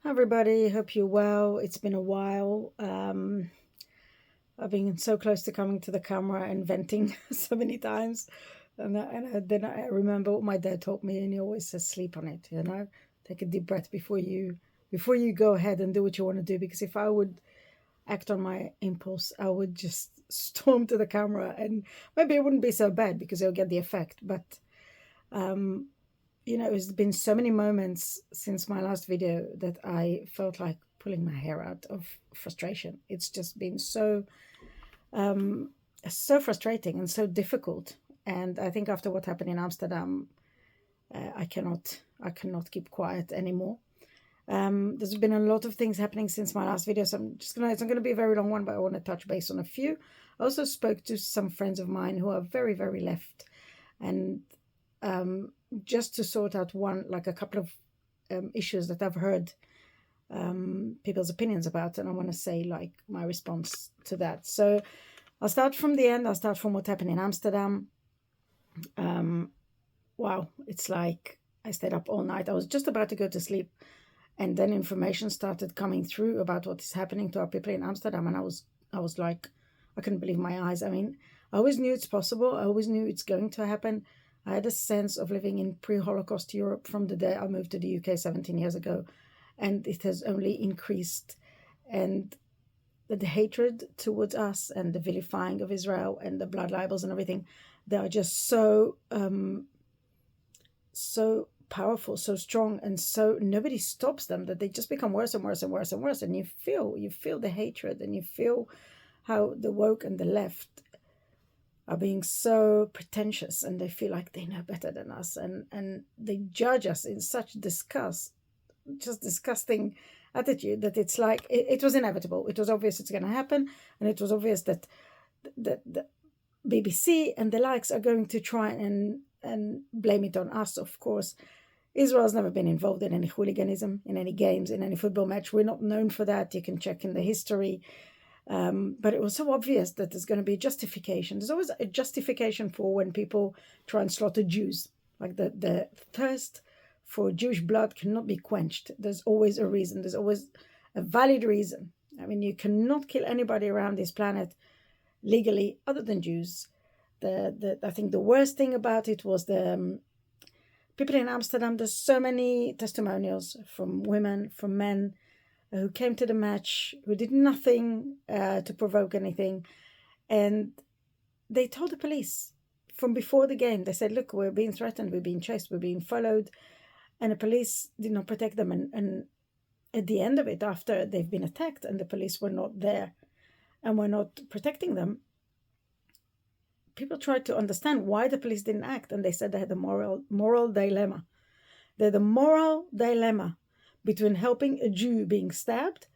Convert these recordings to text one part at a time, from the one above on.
Hi everybody, hope you're well. It's been a while. I've been so close to coming to the camera and venting so many times. Then I remember what my dad taught me, and he always says, sleep on it, take a deep breath before you go ahead and do what you want to do. Because if I would act on my impulse, I would just storm to the camera, and maybe it wouldn't be so bad because it'll get the effect. But um, it's been so many moments since my last video that I felt like pulling my hair out of frustration. It's just been um, so frustrating and so difficult. And I think after what happened in Amsterdam, I cannot keep quiet anymore. There's been a lot of things happening since my last video, so it's not going to be a very long one, but I want to touch base on a few. I also spoke to some friends of mine who are very, very left, and just to sort out a couple of issues that I've heard people's opinions about, and I want to say my response to that. So I'll start from the end. I'll start from what happened in Amsterdam. Wow, it's like I stayed up all night. I was just about to go to sleep, and then information started coming through about what is happening to our people in Amsterdam, and I was like, I couldn't believe my eyes. I mean, I always knew it's possible. I always knew it's going to happen. I had a sense of living in pre-Holocaust Europe from the day I moved to the UK 17 years ago, and it has only increased. And the hatred towards us and the vilifying of Israel and the blood libels and everything, they are just so powerful, so strong, and so nobody stops them, that they just become worse and worse and worse and worse. And you feel the hatred, and you feel how the woke and the left are being so pretentious, and they feel like they know better than us, and they judge us in such disgusting attitude that it's like it was inevitable. It was obvious it's going to happen, and it was obvious that the BBC and the likes are going to try and blame it on us. Of course, Israel's never been involved in any hooliganism, in any games, in any football match. We're not known for that. You can check in the history. But it was so obvious that there's going to be justification. There's always a justification for when people try and slaughter Jews. Like the thirst for Jewish blood cannot be quenched. There's always a reason. There's always a valid reason. I mean, you cannot kill anybody around this planet legally other than Jews. I think the worst thing about it was the people in Amsterdam. There's so many testimonials from women, from men, who came to the match, who did nothing to provoke anything. And they told the police from before the game, they said, look, we're being threatened, we're being chased, we're being followed. And the police did not protect them. And at the end of it, after they've been attacked and the police were not there and were not protecting them, people tried to understand why the police didn't act. And they said they had a moral dilemma. They had a moral dilemma between helping a Jew being stabbed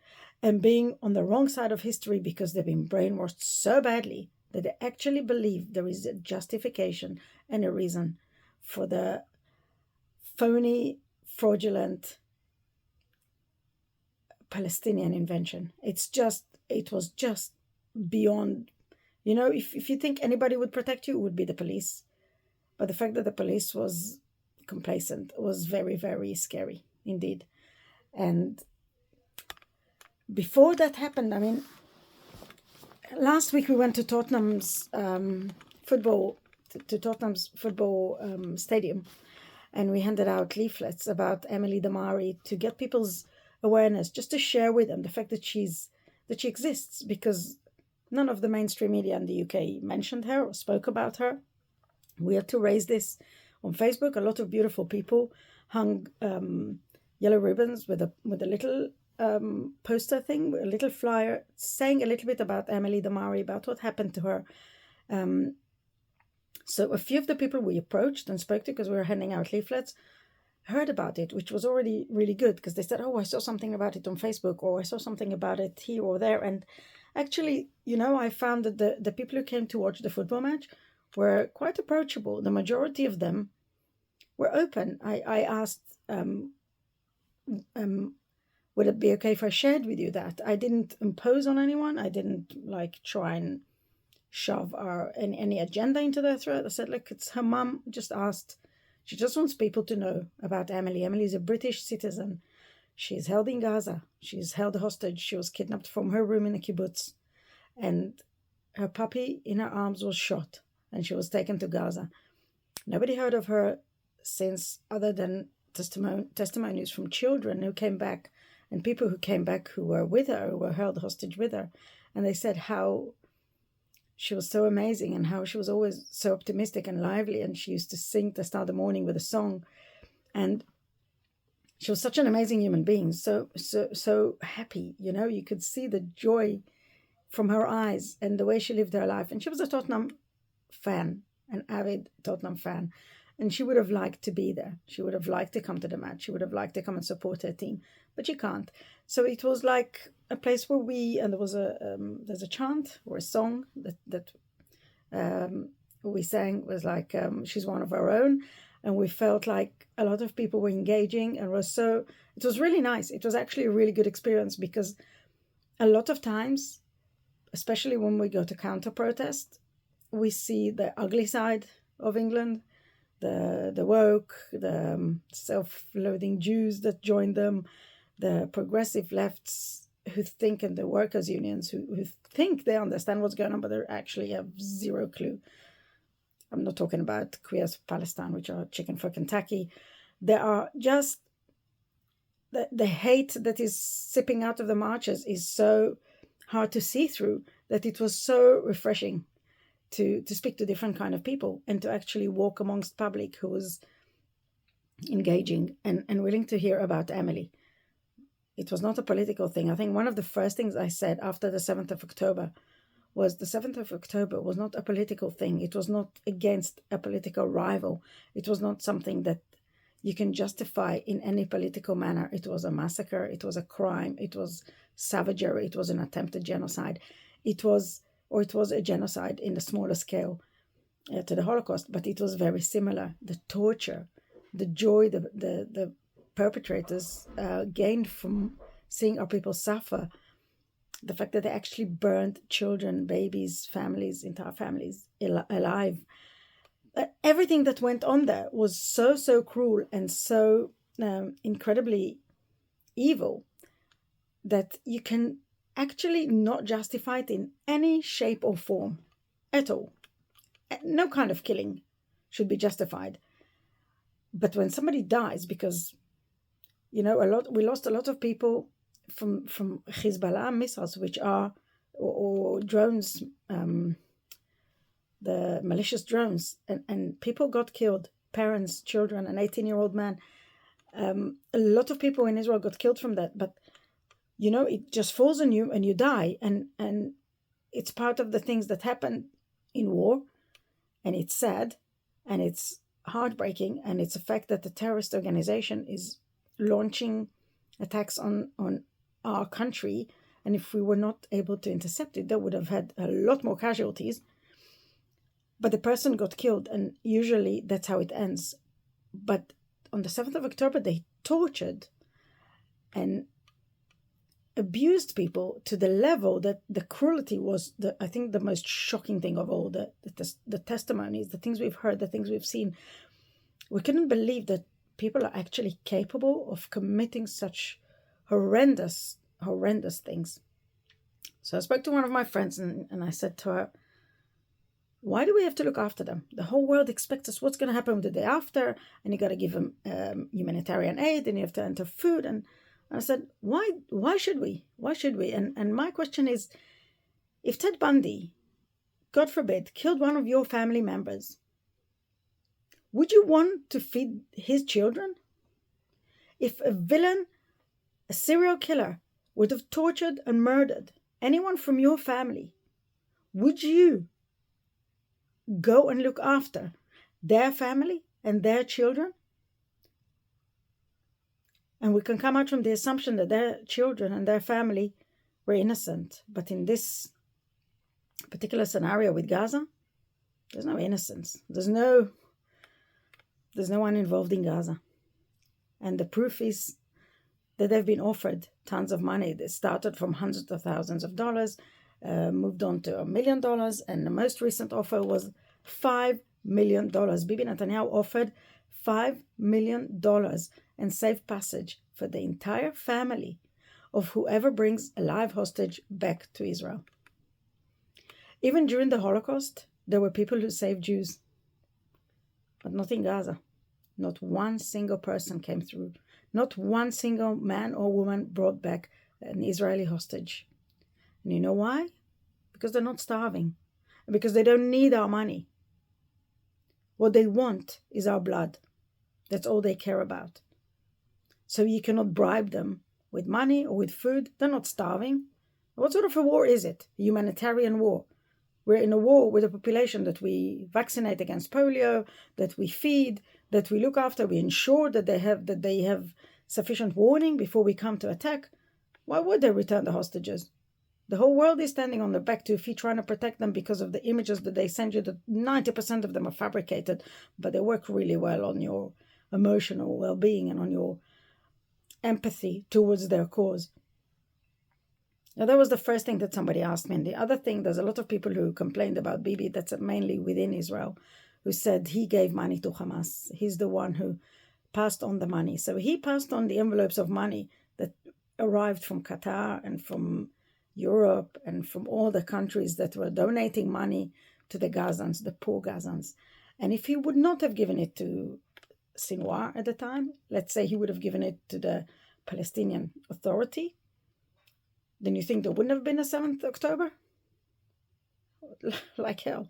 and being on the wrong side of history, because they've been brainwashed so badly that they actually believe there is a justification and a reason for the phony, fraudulent Palestinian invention. It was just beyond, if you think anybody would protect you, it would be the police. But the fact that the police was complacent was very, very scary indeed. And before that happened, I mean, last week we went to Tottenham's football stadium, and we handed out leaflets about Emily Damari to get people's awareness, just to share with them the fact that she exists, because none of the mainstream media in the UK mentioned her or spoke about her. We had to raise this on Facebook. A lot of beautiful people hung yellow ribbons with a little poster thing, a little flyer saying a little bit about Emily Damari, about what happened to her. So a few of the people we approached and spoke to, because we were handing out leaflets, heard about it, which was already really good, because they said, oh, I saw something about it on Facebook, or I saw something about it here or there. And actually, I found that the people who came to watch the football match were quite approachable. The majority of them were open. I asked, would it be okay if I shared with you that? I didn't impose on anyone. I didn't try and shove any agenda into their throat. I said, look, it's her mum just asked. She just wants people to know about Emily. Emily is a British citizen She's held in Gaza. She's held hostage. She was kidnapped from her room in a kibbutz. And her puppy in her arms was shot. And she was taken to Gaza. Nobody heard of her since, other than testimonies from children who came back and people who came back who were with her, who were held hostage with her. And they said how she was so amazing and how she was always so optimistic and lively. And she used to sing to start the morning with a song. And she was such an amazing human being, so happy. You know, you could see the joy from her eyes and the way she lived her life. And she was a Tottenham fan, an avid Tottenham fan. And she would have liked to be there. She would have liked to come to the match. She would have liked to come and support her team, but she can't. So it was like a place where there's a chant or a song that we sang, was like, she's one of our own. And we felt like a lot of people were engaging, and it was really nice. It was actually a really good experience, because a lot of times, especially when we go to counter protest, we see the ugly side of England, the woke, the self-loathing Jews that joined them, the progressive lefts who think, and the workers' unions who think they understand what's going on, but they actually have zero clue. I'm not talking about Queers for Palestine, which are chicken for Kentucky. There are just the hate that is sipping out of the marches is so hard to see through, that it was so refreshing to speak to different kind of people and to actually walk amongst public who was engaging and willing to hear about Emily. It was not a political thing. I think one of the first things I said after the 7th of October was the 7th of October was not a political thing. It was not against a political rival. It was not something that you can justify in any political manner. It was a massacre. It was a crime. It was savagery. It was an attempted genocide. It was a genocide in a smaller scale to the Holocaust, but it was very similar. The torture, the joy, the perpetrators gained from seeing our people suffer, the fact that they actually burned children, babies, families, entire families alive. Everything that went on there was so cruel and so incredibly evil that you can actually not justify it in any shape or form at all. No kind of killing should be justified. But when somebody dies, because we lost a lot of people from Hezbollah missiles, which are or drones, the malicious drones, and people got killed, parents, children, an 18-year-old man. A lot of people in Israel got killed from that, but it just falls on you and you die, and it's part of the things that happen in war, and it's sad, and it's heartbreaking, and it's a fact that the terrorist organization is launching attacks on our country, and if we were not able to intercept it, that would have had a lot more casualties. But the person got killed, and usually that's how it ends. But on the 7th of October, they tortured and abused people to the level that the cruelty was, I think, the most shocking thing of all. The testimonies, the things we've heard, the things we've seen. We couldn't believe that people are actually capable of committing such horrendous things. So I spoke to one of my friends and I said to her, why do we have to look after them? The whole world expects us. What's going to happen the day after? And you got to give them humanitarian aid, and you have to enter food. And I said, why should we? Why should we? And my question is, if Ted Bundy, God forbid, killed one of your family members, would you want to feed his children? If a villain, a serial killer, would have tortured and murdered anyone from your family, would you go and look after their family and their children? And we can come out from the assumption that their children and their family were innocent. But in this particular scenario with Gaza, there's no innocence. There's no one involved in Gaza. And the proof is that they've been offered tons of money. They started from hundreds of thousands of dollars, moved on to $1 million, and the most recent offer was $5 million. Bibi Netanyahu offered $5 million and safe passage for the entire family of whoever brings a live hostage back to Israel. Even during the Holocaust, there were people who saved Jews, but not in Gaza. Not one single person came through. Not one single man or woman brought back an Israeli hostage. And you know why? Because they're not starving. And because they don't need our money. What they want is our blood. That's all they care about. So you cannot bribe them with money or with food. They're not starving. What sort of a war is it? A humanitarian war. We're in a war with a population that we vaccinate against polio, that we feed, that we look after, we ensure that they have sufficient warning before we come to attack. Why would they return the hostages? The whole world is standing on their back 2 feet trying to protect them because of the images that they send you, that 90% of them are fabricated, but they work really well on your emotional well-being and on your empathy towards their cause. Now, that was the first thing that somebody asked me. And the other thing, there's a lot of people who complained about Bibi, that's mainly within Israel, who said he gave money to Hamas. He's the one who passed on the money. So he passed on the envelopes of money that arrived from Qatar and from Europe and from all the countries that were donating money to the Gazans, the poor Gazans. And if he would not have given it to Sinwar at the time, let's say he would have given it to the Palestinian Authority, then you think there wouldn't have been a 7th October? Like hell.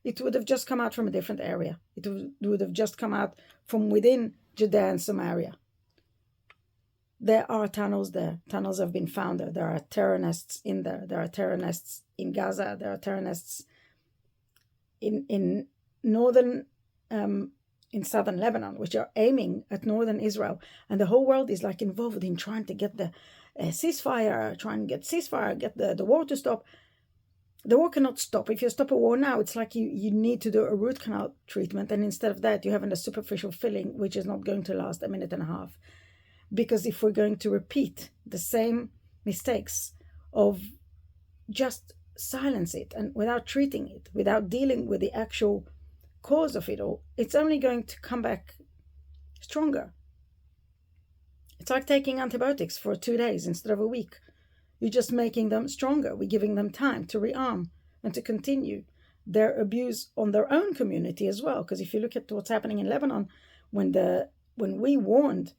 It would have just come out from a different area. It would have just come out from within Judea and Samaria. There are tunnels there. Tunnels have been found there. There are terror nests in there. There are terror nests in Gaza. There are terror nests in northern, in southern Lebanon, which are aiming at northern Israel. And the whole world is like involved in trying to get the ceasefire, get the war to stop. The war cannot stop. If you stop a war now, it's like you need to do a root canal treatment. And instead of that, you're having a superficial filling, which is not going to last a minute and a half. Because if we're going to repeat the same mistakes of just silence it and without treating it, without dealing with the actual cause of it all, it's only going to come back stronger. It's like taking antibiotics for 2 days instead of a week. You're just making them stronger. We're giving them time to rearm and to continue their abuse on their own community as well. Because if you look at what's happening in Lebanon, when we warned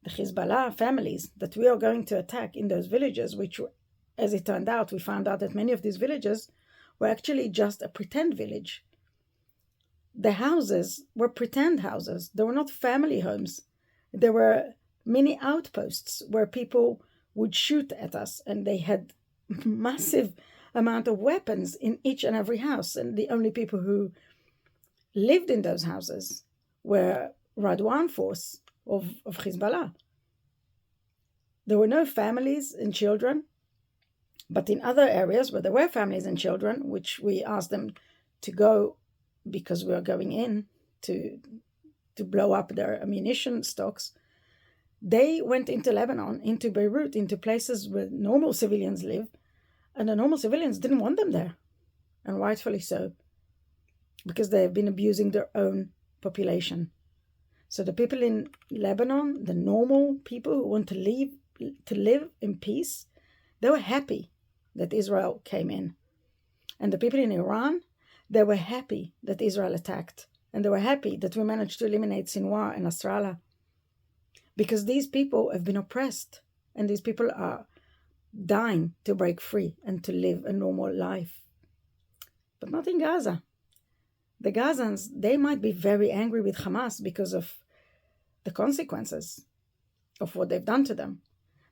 the Hezbollah families that we are going to attack in those villages, which, as it turned out, we found out that many of these villages were actually just a pretend village. The houses were pretend houses. They were not family homes. There were many outposts where people would shoot at us, and they had massive amount of weapons in each and every house. And the only people who lived in those houses were Radwan force of Hezbollah. There were no families and children, but in other areas where there were families and children, which we asked them to go because we are going in to blow up their ammunition stocks, they went into Lebanon, into Beirut, into places where normal civilians live, and the normal civilians didn't want them there, and rightfully so, because they have been abusing their own population. So the people in Lebanon, the normal people who want to live in peace, they were happy that Israel came in. And the people in Iran, they were happy that Israel attacked. And they were happy that we managed to eliminate Sinwar and Nasrallah. Because these people have been oppressed. And these people are dying to break free and to live a normal life. But not in Gaza. The Gazans, they might be very angry with Hamas because of the consequences of what they've done to them.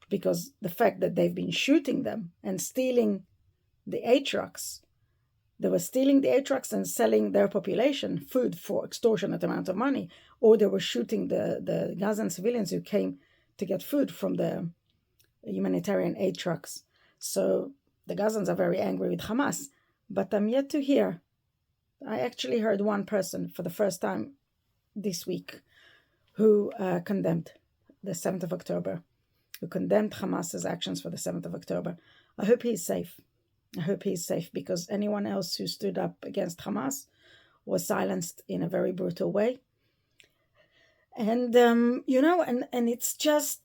Because the fact that they've been shooting them and stealing the aid trucks. They were stealing the aid trucks and selling their population food for extortionate amount of money. Or they were shooting the Gazan civilians who came to get food from the humanitarian aid trucks. So the Gazans are very angry with Hamas. But I'm yet to hear. I actually heard one person for the first time this week who condemned the 7th of October, who condemned Hamas's actions for the 7th of October. I hope he's safe. I hope he's safe, because anyone else who stood up against Hamas was silenced in a very brutal way. And, and it's just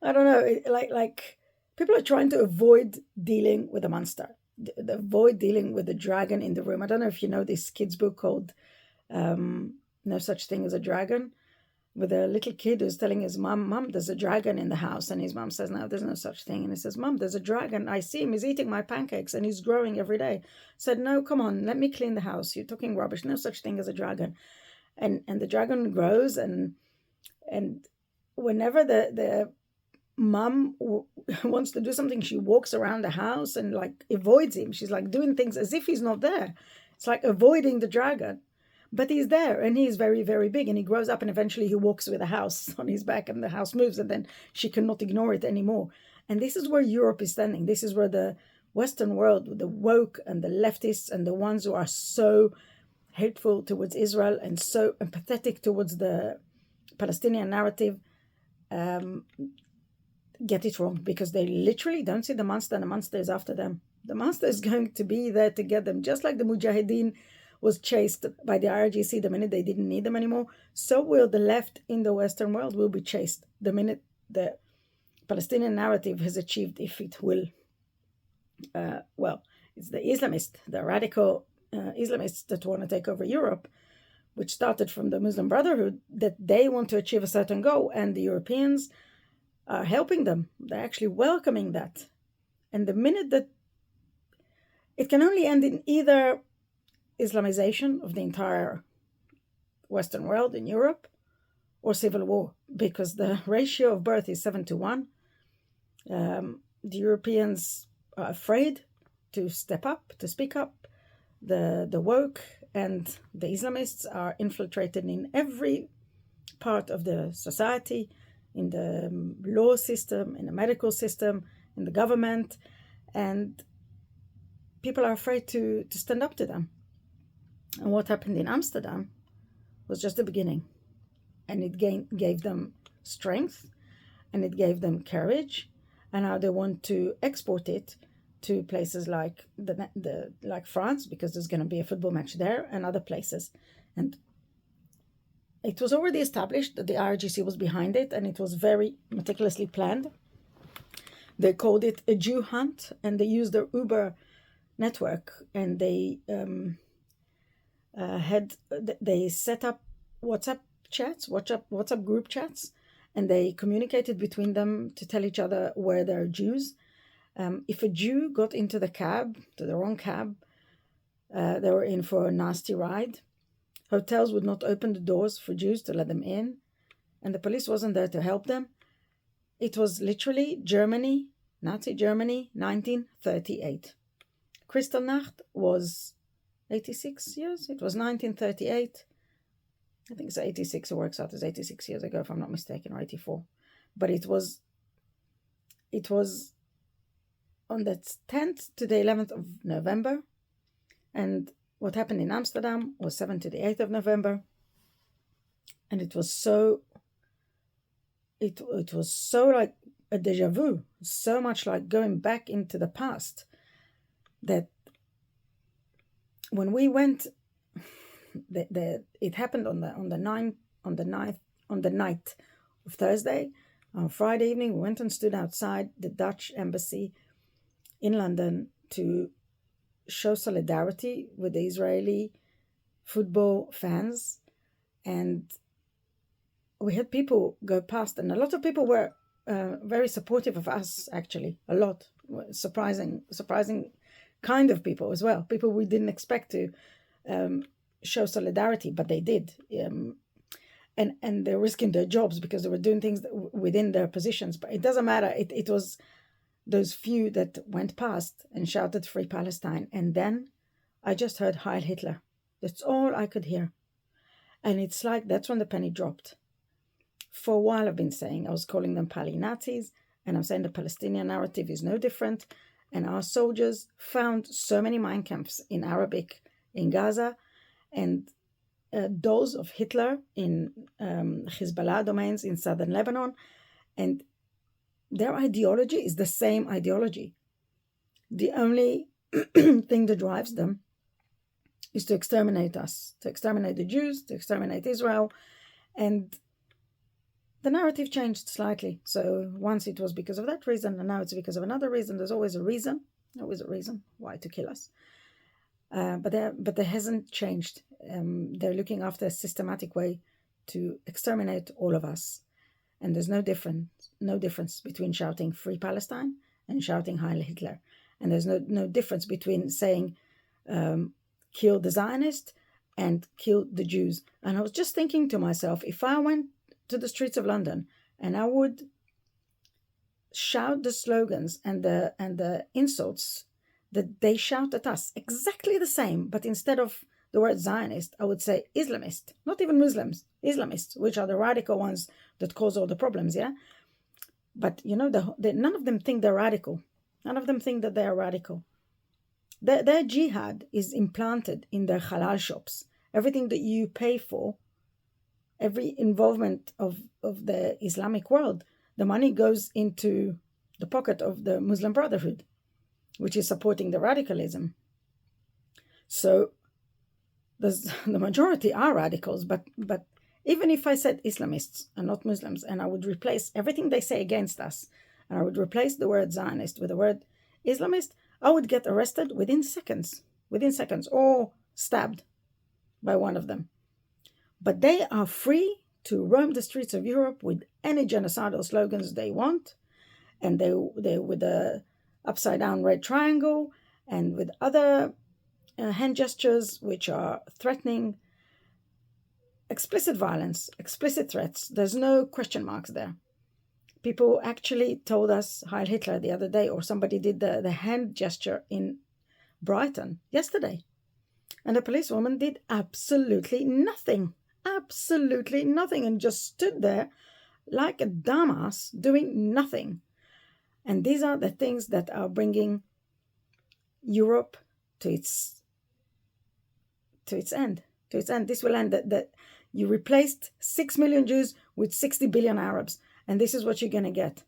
I don't know, like people are trying to avoid dealing with a monster, avoid dealing with the dragon in the room. I don't know if you know this kid's book called No Such Thing as a Dragon, with a little kid who's telling his mom, there's a dragon in the house. And his mom says, no, there's no such thing. And he says, Mom, there's a dragon. I see him. He's eating my pancakes and he's growing every day. Said, no, come on, let me clean the house. You're talking rubbish. No such thing as a dragon. And the dragon grows. And whenever the mom wants to do something, she walks around the house and like avoids him. She's like doing things as if he's not there. It's like avoiding the dragon. But he's there and he's very, very big, and he grows up and eventually he walks with a house on his back and the house moves, and then she cannot ignore it anymore. And this is where Europe is standing. This is where the Western world, the woke and the leftists and the ones who are so hateful towards Israel and so empathetic towards the Palestinian narrative, get it wrong, because they literally don't see the monster, and the monster is after them. The monster is going to be there to get them, just like the Mujahideen was chased by the IRGC the minute they didn't need them anymore. So will the left in the Western world will be chased the minute the Palestinian narrative has achieved, if it will. It's the Islamists, the radical Islamists that want to take over Europe, which started from the Muslim Brotherhood, that they want to achieve a certain goal, and the Europeans are helping them. They're actually welcoming that. And the minute that it can only end in either Islamization of the entire Western world in Europe or civil war, because the ratio of birth is 7-1. The Europeans are afraid to step up, to speak up. The woke and the Islamists are infiltrated in every part of the society, in the law system, in the medical system, in the government, and people are afraid to stand up to them. And what happened in Amsterdam was just the beginning. And it gave them strength, and it gave them courage, and now they want to export it to places like like France, because there's going to be a football match there, and other places. And it was already established that the IRGC was behind it, and it was very meticulously planned. They called it a Jew hunt, and they used their Uber network, and they they set up WhatsApp chats, WhatsApp group chats, and they communicated between them to tell each other where there are Jews. If a Jew got into the cab, to the wrong cab, they were in for a nasty ride. Hotels would not open the doors for Jews to let them in, and the police wasn't there to help them. It was literally Germany, Nazi Germany, 1938. Kristallnacht was 86 years. It was 1938. I think it's 86. It works out as 86 years ago, if I'm not mistaken, or 84. But it was on the 10th to the 11th of November. And what happened in Amsterdam was 7th to the 8th of November. And it was so like a deja vu, so much like going back into the past, that when we went, it happened on the night of Thursday. On Friday evening, we went and stood outside the Dutch embassy in London to show solidarity with the Israeli football fans, and we had people go past, and a lot of people were very supportive of us. Actually, a lot, surprising kind of people as well. People we didn't expect to show solidarity, but they did. And they're risking their jobs because they were doing things within their positions. But it doesn't matter. It was those few that went past and shouted "Free Palestine." And then I just heard "Heil Hitler." That's all I could hear. And it's like that's when the penny dropped. For a while I've been saying, I was calling them Pali-Nazis, and I'm saying the Palestinian narrative is no different. And our soldiers found so many Mein Kampfs in Arabic in Gaza, and those of Hitler in Hezbollah domains in southern Lebanon. And their ideology is the same ideology. The only thing that drives them is to exterminate us, to exterminate the Jews, to exterminate Israel. And the narrative changed slightly. So once it was because of that reason, and now it's because of another reason. There's always a reason why to kill us. But there hasn't changed. They're looking after a systematic way to exterminate all of us. And there's no difference between shouting Free Palestine and shouting Heil Hitler. And there's no difference between saying kill the Zionist and kill the Jews. And I was just thinking to myself, if I went to the streets of London and I would shout the slogans and the insults that they shout at us, exactly the same, but instead of the word Zionist, I would say Islamist, not even Muslims, Islamists, which are the radical ones that cause all the problems, yeah? But, none of them think they're radical. None of them think that they are radical. Their jihad is implanted in their halal shops. Everything that you pay for, every involvement of the Islamic world, the money goes into the pocket of the Muslim Brotherhood, which is supporting the radicalism. So the majority are radicals, but even if I said Islamists and not Muslims, and I would replace everything they say against us, and I would replace the word Zionist with the word Islamist, I would get arrested within seconds, or stabbed by one of them. But they are free to roam the streets of Europe with any genocidal slogans they want, and they with a upside down red triangle and with other hand gestures which are threatening, explicit violence, explicit threats. There's no question marks there. People actually told us Heil Hitler the other day, or somebody did the hand gesture in Brighton yesterday. And the policewoman did absolutely nothing, and just stood there like a dumbass doing nothing. And these are the things that are bringing Europe to its end. This will end that you replaced 6 million Jews with 60 billion Arabs, and this is what you're going to get.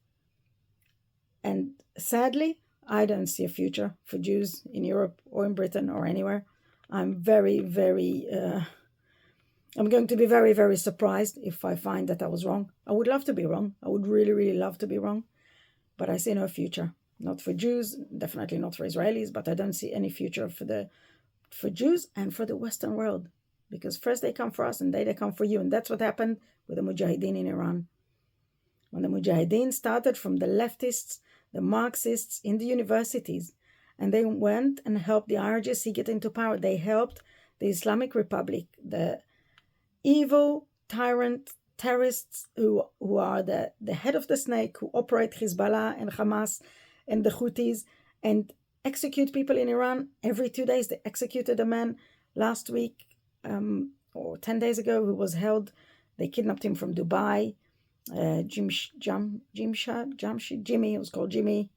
And sadly, I don't see a future for Jews in Europe or in Britain or anywhere. I'm very, very, I'm going to be very, very surprised if I find that I was wrong. I would love to be wrong. I would really, really love to be wrong. But I see no future. Not for Jews, definitely not for Israelis, but I don't see any future for Jews and for the Western world. Because first they come for us and then they come for you. And that's what happened with the Mujahideen in Iran. When the Mujahideen started from the leftists, the Marxists in the universities, and they went and helped the IRGC get into power. They helped the Islamic Republic, the evil tyrant terrorists who are the head of the snake, who operate Hezbollah and Hamas and the Houthis and execute people in Iran every 2 days. They executed a man last week or 10 days ago who was held. They kidnapped him from Dubai. Jimmy, he was called Jimmy,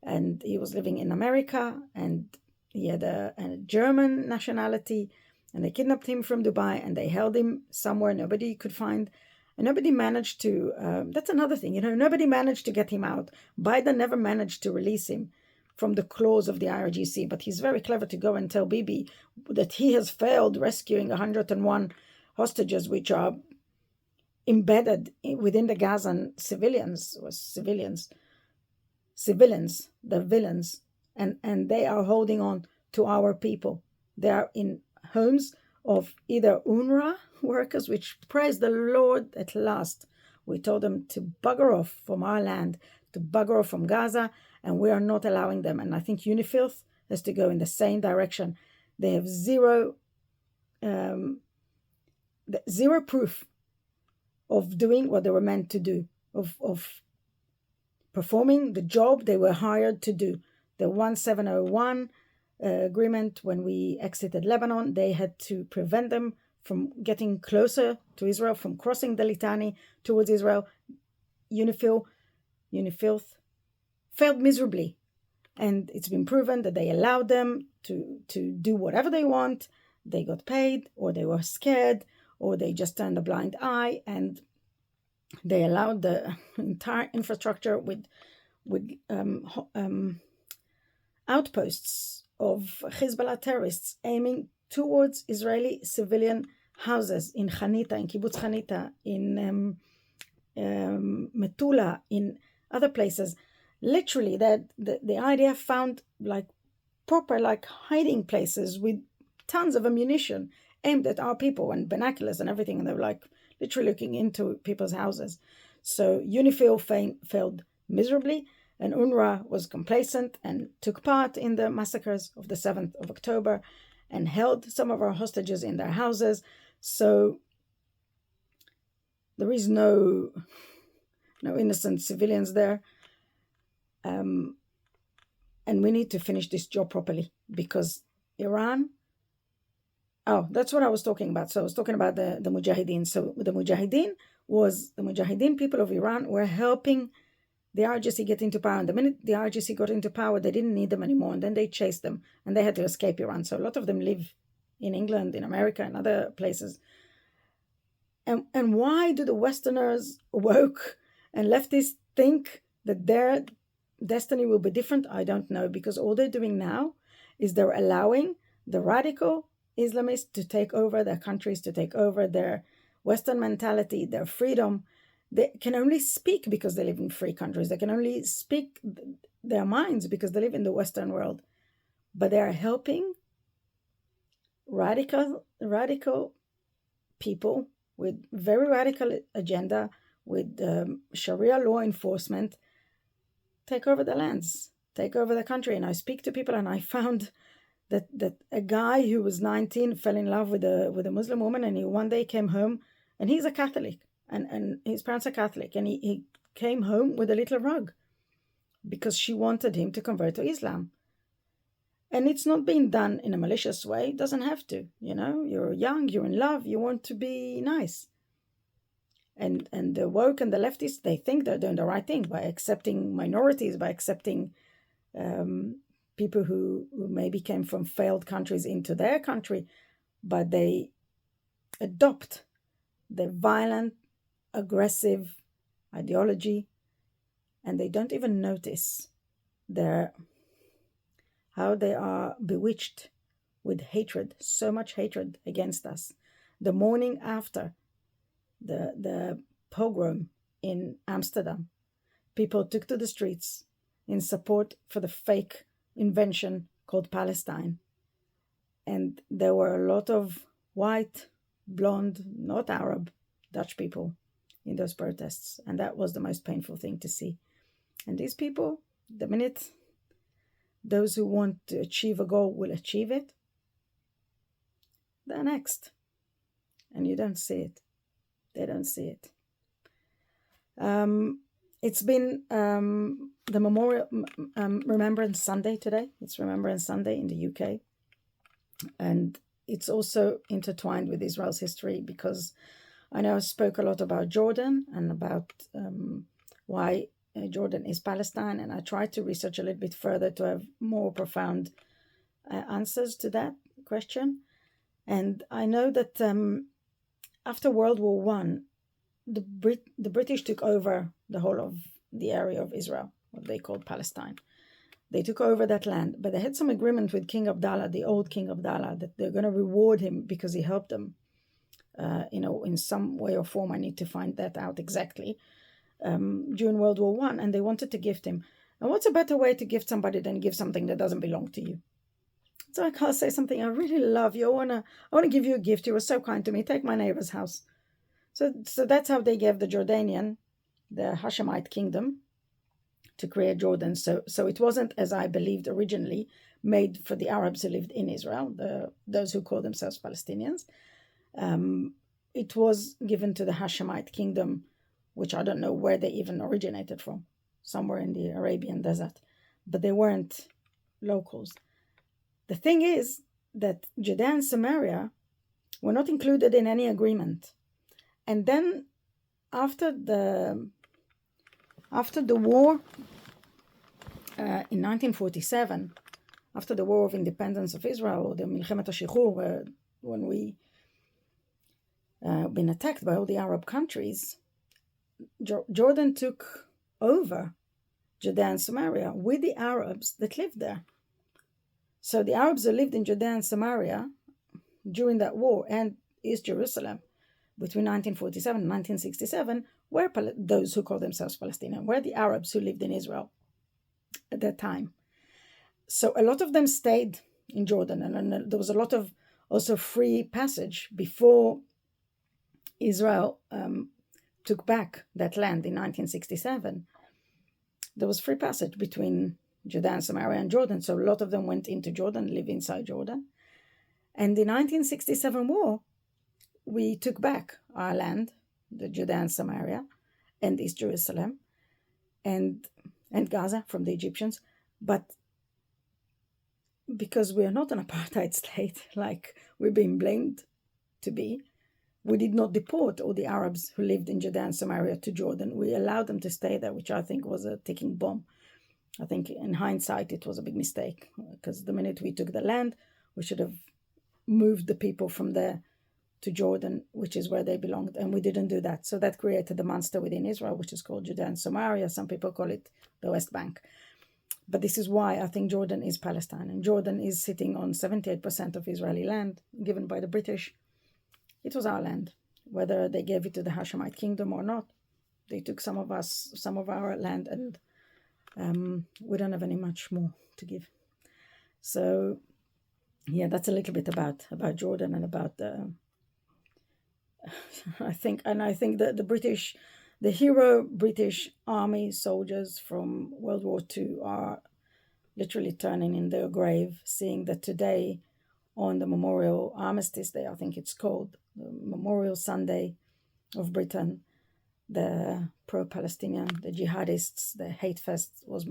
and he was living in America, and he had a German nationality, and they kidnapped him from Dubai, and they held him somewhere nobody could find, and nobody managed to, that's another thing, nobody managed to get him out. Biden never managed to release him from the claws of the IRGC, but he's very clever to go and tell Bibi that he has failed rescuing 101 hostages, which are embedded within the Gazan civilians, the villains, and they are holding on to our people. They are in homes of either UNRWA workers, which, praise the Lord, at last we told them to bugger off from our land, to bugger off from Gaza, and we are not allowing them. And I think UNIFIL has to go in the same direction. They have zero proof of doing what they were meant to do, of performing the job they were hired to do. The 1701 agreement, when we exited Lebanon, they had to prevent them from getting closer to Israel, from crossing the Litani towards Israel. UNIFIL failed miserably. And it's been proven that they allowed them to do whatever they want. They got paid, or they were scared, or they just turned a blind eye, and they allowed the entire infrastructure with outposts of Hezbollah terrorists aiming towards Israeli civilian houses in Hanita, in Kibbutz Hanita, in Metula, in other places. Literally, that the IDF found like proper like hiding places with tons of ammunition aimed at our people and binoculars and everything, and they were like literally looking into people's houses. So UNIFIL failed miserably, and UNRWA was complacent and took part in the massacres of the 7th of October and held some of our hostages in their houses. So there is no innocent civilians there. And we need to finish this job properly, because Iran... Oh, that's what I was talking about. So I was talking about the Mujahideen. So the Mujahideen people of Iran were helping the RGC get into power. And the minute the RGC got into power, they didn't need them anymore. And then they chased them and they had to escape Iran. So a lot of them live in England, in America, and other places. And why do the Westerners, woke and leftists, think that their destiny will be different? I don't know, because all they're doing now is they're allowing the radical Islamists to take over their countries, to take over their Western mentality, their freedom. They can only speak because they live in free countries. They can only speak their minds because they live in the Western world. But they are helping radical people with very radical agenda, with Sharia law enforcement, take over the lands, take over the country. And I speak to people, and I found that a guy who was 19 fell in love with a Muslim woman, and he one day came home, and he's a Catholic, and his parents are Catholic, and he came home with a little rug because she wanted him to convert to Islam. And it's not being done in a malicious way. It doesn't have to. You're young, you're in love, you want to be nice. And the woke and the leftists, they think they're doing the right thing by accepting minorities, by accepting people who maybe came from failed countries into their country, but they adopt the violent, aggressive ideology, and they don't even notice how they are bewitched with hatred, so much hatred against us. The morning after the pogrom in Amsterdam, people took to the streets in support for the fake invention called Palestine. And there were a lot of white, blonde, not Arab, Dutch people in those protests. And that was the most painful thing to see. And these people, the minute those who want to achieve a goal will achieve it, they're next. And you don't see it. They don't see it. It's been the Memorial Remembrance Sunday today. It's Remembrance Sunday in the UK. And it's also intertwined with Israel's history, because I know I spoke a lot about Jordan and about why Jordan is Palestine. And I tried to research a little bit further to have more profound answers to that question. And I know that after World War I, the British took over the whole of the area of Israel, what they called Palestine. They took over that land, but they had some agreement with King Abdallah, the old King Abdallah, that they're going to reward him because he helped them, in some way or form. I need to find that out exactly. During World War I, and they wanted to gift him. And what's a better way to gift somebody than give something that doesn't belong to you? So I can't say something, I really love you. I want to give you a gift. You were so kind to me. Take my neighbor's house. So that's how they gave the Jordanian, the Hashemite kingdom, to create Jordan. So it wasn't, as I believed originally, made for the Arabs who lived in Israel, those who call themselves Palestinians. It was given to the Hashemite kingdom, which I don't know where they even originated from, somewhere in the Arabian desert. But they weren't locals. The thing is that Judea and Samaria were not included in any agreement. And then after the war in 1947, after the War of Independence of Israel, or the Milchemet HaShichur, when we been attacked by all the Arab countries, Jordan took over Judea and Samaria with the Arabs that lived there. So the Arabs who lived in Judea and Samaria during that war, and East Jerusalem between 1947 and 1967, were those who call themselves Palestinian, were the Arabs who lived in Israel at that time. So a lot of them stayed in Jordan, and there was a lot of also free passage before Israel took back that land in 1967. There was free passage between Judea and Samaria and Jordan, so a lot of them went into Jordan, live inside Jordan. And the 1967 war, we took back our land, the Judea and Samaria, and East Jerusalem, and Gaza from the Egyptians. But because we are not an apartheid state, like we're being blamed to be, we did not deport all the Arabs who lived in Judea and Samaria to Jordan. We allowed them to stay there, which I think was a ticking bomb. I think in hindsight, it was a big mistake, because the minute we took the land, we should have moved the people from there to Jordan, which is where they belonged, and we didn't do that. So that created the monster within Israel, which is called Judea and Samaria. Some people call it the West Bank. But this is why I think Jordan is Palestine, and Jordan is sitting on 78% of Israeli land given by the British. It was our land, whether they gave it to the Hashemite kingdom or not. They took some of our land, and we don't have any much more to give. So, yeah, that's a little bit about Jordan and about the. I think that the hero British Army soldiers from World War II are literally turning in their grave, seeing that today, on the Memorial Armistice Day, I think it's called, the Memorial Sunday of Britain, the pro-Palestinian, the jihadists, the hate fest was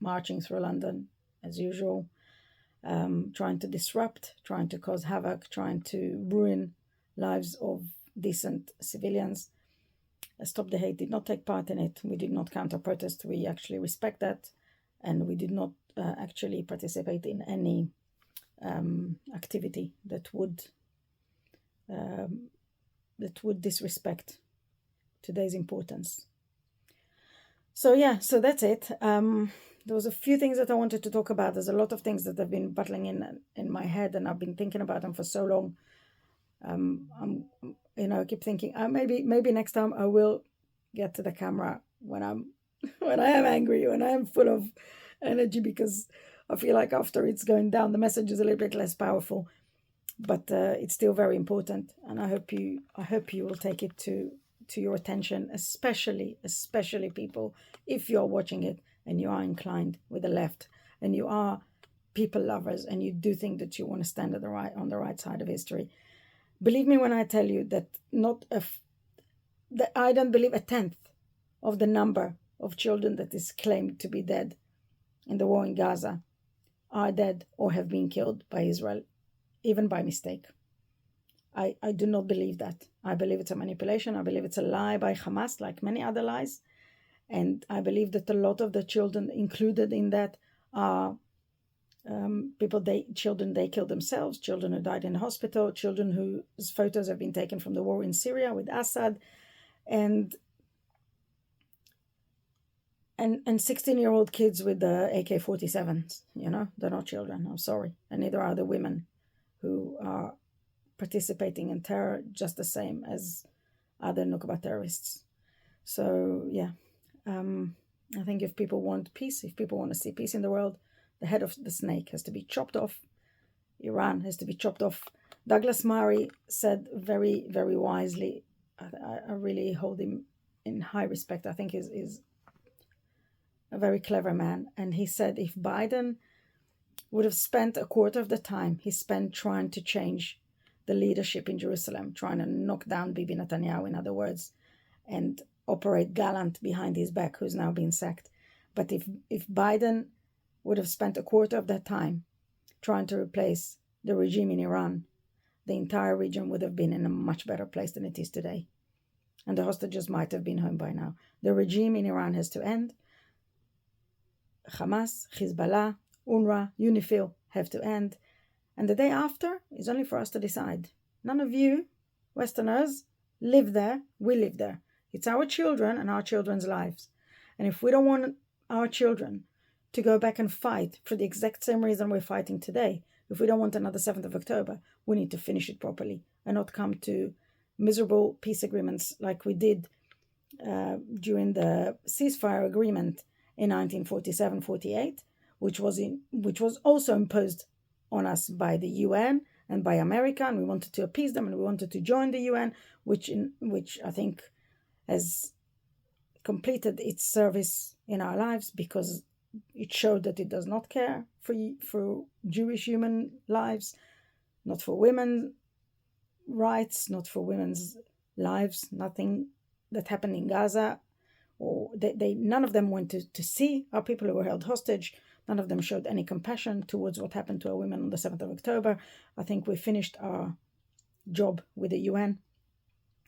marching through London as usual, trying to disrupt, trying to cause havoc, trying to ruin lives of decent civilians. Stop the Hate did not take part in it. We did not counter-protest. We actually respect that, and we did not actually participate in any activity that would disrespect today's importance. So that's it. There was a few things that I wanted to talk about. There's a lot of things that have been battling in my head, and I've been thinking about them for so long. I keep thinking maybe next time I will get to the camera when I am angry, when I am full of energy, because I feel like after it's going down, the message is a little bit less powerful, but it's still very important, and I hope you will take it to your attention, especially people, if you're watching it and you are inclined with the left, and you are people lovers, and you do think that you want to stand on the right side of history. Believe me when I tell you that that I don't believe 1/10 of the number of children that is claimed to be dead in the war in Gaza are dead or have been killed by Israel, even by mistake. I do not believe that. I believe it's a manipulation. I believe it's a lie by Hamas, like many other lies. And I believe that a lot of the children included in that are children they killed themselves, children who died in hospital, children whose photos have been taken from the war in Syria with Assad, and 16-year-old kids with the AK-47s. They're not children. I'm sorry, and neither are the women who are participating in terror, just the same as other Nukba terrorists. So I think if people want peace, if people want to see peace in the world, the head of the snake has to be chopped off. Iran has to be chopped off. Douglas Murray said very, very wisely, I really hold him in high respect. I think he's a very clever man. And he said if Biden would have spent a quarter of the time he spent trying to change the leadership in Jerusalem, trying to knock down Bibi Netanyahu, in other words, and operate Gallant behind his back, who's now been sacked. But if Biden would have spent a quarter of that time trying to replace the regime in Iran, the entire region would have been in a much better place than it is today. And the hostages might have been home by now. The regime in Iran has to end. Hamas, Hezbollah, UNRWA, UNIFIL have to end. And the day after is only for us to decide. None of you, Westerners, live there. We live there. It's our children and our children's lives. And if we don't want our children to go back and fight for the exact same reason we're fighting today, if we don't want another 7th of October, we need to finish it properly and not come to miserable peace agreements like we did during the ceasefire agreement in 1947-48, which was also imposed on us by the UN and by America, and we wanted to appease them, and we wanted to join the UN, which I think has completed its service in our lives, because it showed that it does not care for Jewish human lives, not for women's rights, not for women's lives. Nothing that happened in Gaza, or none of them went to see our people who were held hostage. None of them showed any compassion towards what happened to our women on the 7th of October. I think we finished our job with the UN.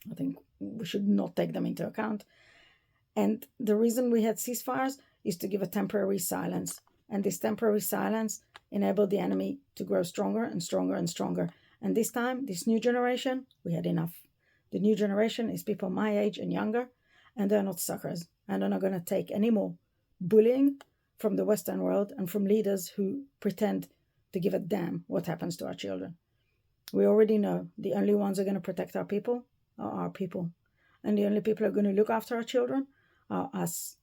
I think we should not take them into account. And the reason we had ceasefires is to give a temporary silence. And this temporary silence enabled the enemy to grow stronger and stronger and stronger. And this time, this new generation, we had enough. The new generation is people my age and younger, and they're not suckers. And they're not going to take any more bullying from the Western world and from leaders who pretend to give a damn what happens to our children. We already know the only ones who are going to protect our people are our people. And the only people who are going to look after our children are us.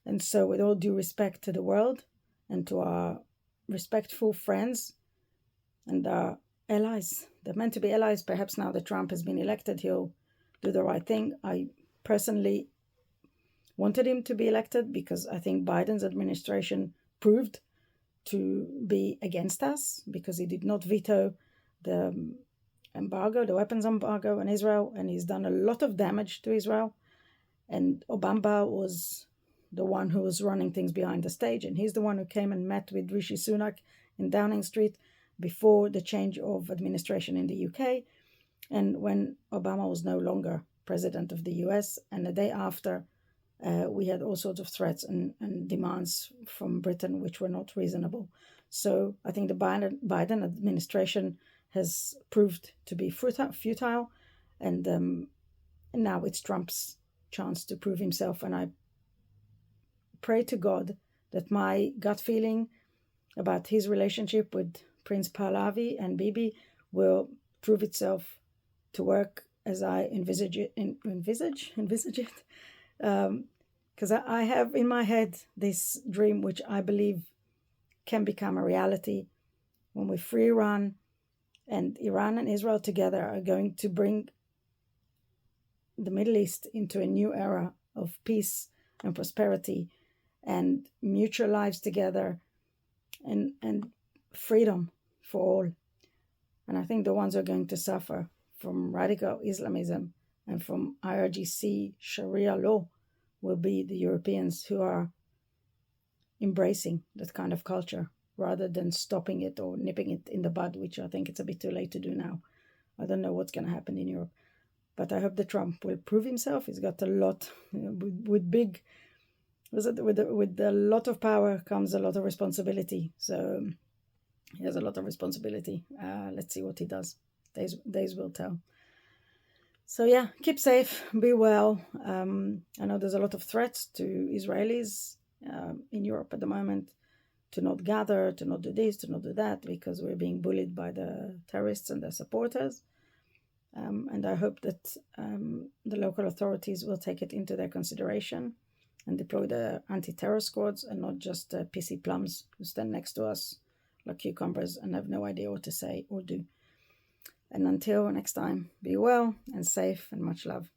And so, with all due respect to the world and to our respectful friends and our allies, they're meant to be allies. Perhaps now that Trump has been elected, he'll do the right thing. I personally wanted him to be elected because I think Biden's administration proved to be against us, because he did not veto the embargo, the weapons embargo on Israel, and he's done a lot of damage to Israel. And Obama was the one who was running things behind the stage, and he's the one who came and met with Rishi Sunak in Downing Street before the change of administration in the UK, and when Obama was no longer president of the US. And the day after, we had all sorts of threats and demands from Britain which were not reasonable. So I think the Biden administration has proved to be futile, and now it's Trump's chance to prove himself. And I pray to God that my gut feeling about his relationship with Prince Pahlavi and Bibi will prove itself to work as I envisage it. Because I have in my head this dream, which I believe can become a reality, when we free Iran, and Iran and Israel together are going to bring the Middle East into a new era of peace and prosperity and mutual lives together and freedom for all. And I think the ones who are going to suffer from radical Islamism and from IRGC Sharia law will be the Europeans, who are embracing that kind of culture rather than stopping it or nipping it in the bud, which I think it's a bit too late to do now. I don't know what's going to happen in Europe, but I hope that Trump will prove himself. He's got a lot, with a lot of power comes a lot of responsibility. So he has a lot of responsibility. Let's see what he does. Days will tell. So yeah, keep safe, be well. I know there's a lot of threats to Israelis in Europe at the moment, to not gather, to not do this, to not do that, because we're being bullied by the terrorists and their supporters. And I hope that the local authorities will take it into their consideration and deploy the anti-terror squads, and not just pissy plums who stand next to us like cucumbers and have no idea what to say or do. And until next time, be well and safe, and much love.